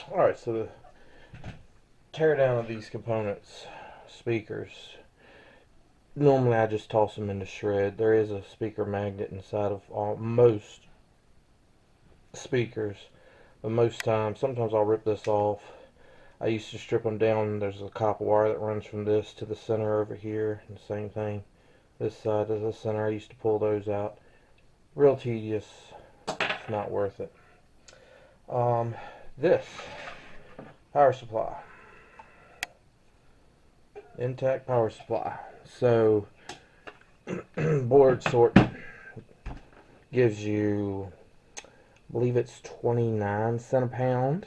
Alright, so the tear down of these components, speakers, normally I just toss them into shred. There is a speaker magnet inside of most speakers, but most times, sometimes I'll rip this off. I used to strip them down. There's a copper wire that runs from this to the center over here, and the same thing this side to the center. I used to pull those out. Real tedious. It's not worth it. This power supply, intact power supply. So board sort gives you, I believe it's 29 cents a pound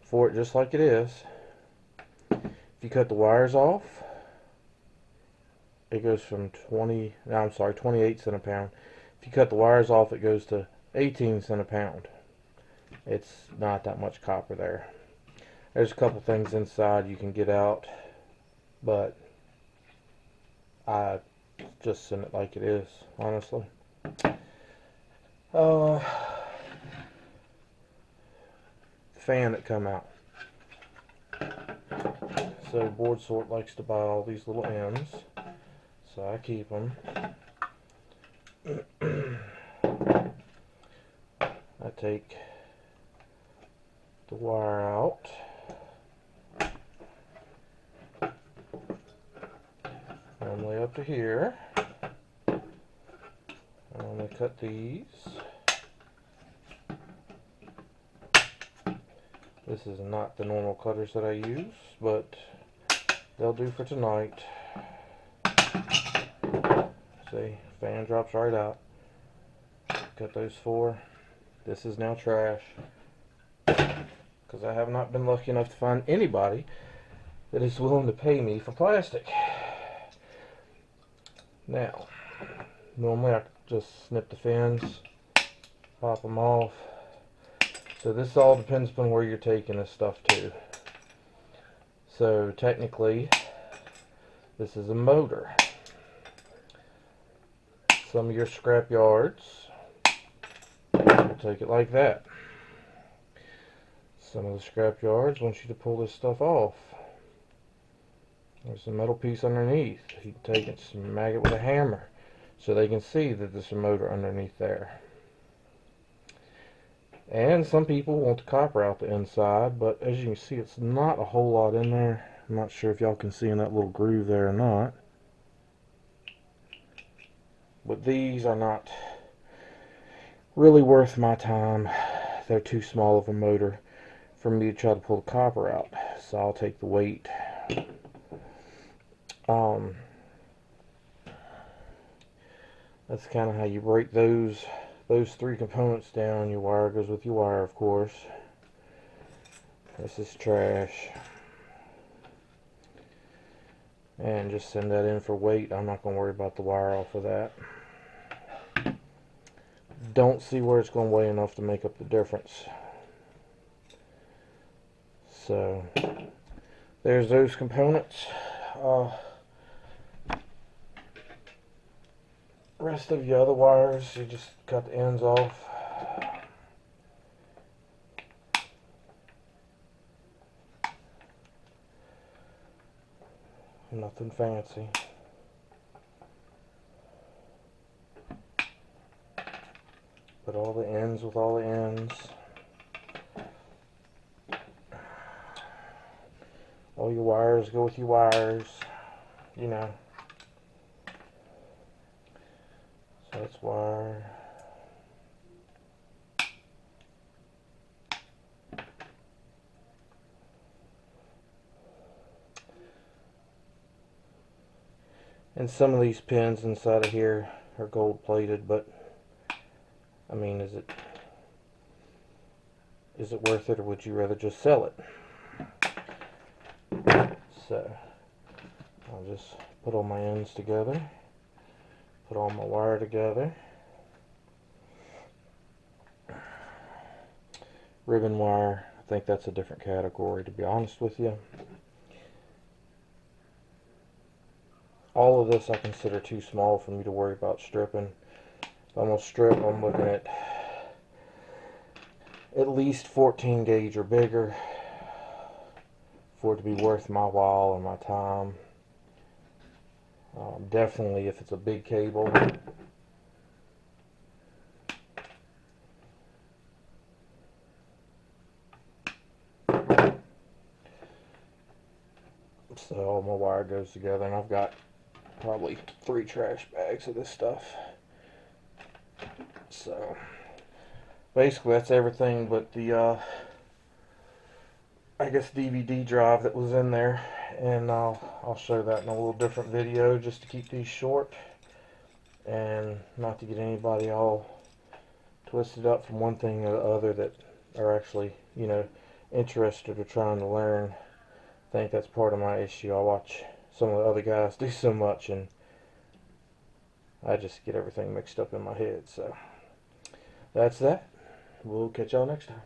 for it, just like it is. If you cut the wires off, it goes from 28 cents a pound. If you cut the wires off, it goes to 18 cents a pound. It's not that much copper there. There's a couple things inside you can get out, but I just send it like it is, honestly. Fan that come out. So board sort likes to buy all these little ends, so I keep them. I take the wire out. Normally up to here. I'm going to cut these. This is not the normal cutters that I use, but they'll do for tonight. See, fan drops right out. Cut those four. This is now trash, because I have not been lucky enough to find anybody that is willing to pay me for plastic. Now, normally I just snip the fins, pop them off. So this all depends upon where you're taking this stuff to. So technically, this is a motor. Some of your scrap yards will take it like that. Some of the scrap yards want you to pull this stuff off. There's a metal piece underneath. You can take it, smack it with a hammer, so they can see that there's a motor underneath there. And some people want the copper out the inside, but as you can see, it's not a whole lot in there. I'm not sure if y'all can see in that little groove there or not. But these are not really worth my time. They're too small of a motor for me to try to pull the copper out, so I'll take the weight. That's kind of how you break those three components down. Your wire goes with your wire, of course. This is trash. And just send that in for weight. I'm not going to worry about the wire off of that. Don't see where it's going to weigh enough to make up the difference. So there's those components. Rest of your other wires, you just cut the ends off. Nothing fancy. Put all the ends with all the ends. All your wires go with your wires, you know. So that's wire. And some of these pins inside of here are gold plated, but I mean, is it worth it, or would you rather just sell it? So I'll just put all my ends together, put all my wire together. Ribbon wire, I think that's a different category, to be honest with you. All of this I consider too small for me to worry about stripping. If I'm going to strip, I'm looking at at least 14 gauge or bigger for it to be worth my while or my time. Definitely if it's a big cable. So all my wire goes together, and I've got probably 3 trash bags of this stuff. So basically that's everything but the I guess DVD drive that was in there, and I'll show that in a little different video just to keep these short and not to get anybody all twisted up from one thing or the other that are actually, you know, interested or trying to learn. I think that's part of my issue. I watch some of the other guys do so much and I just get everything mixed up in my head. So that's that. We'll catch y'all next time.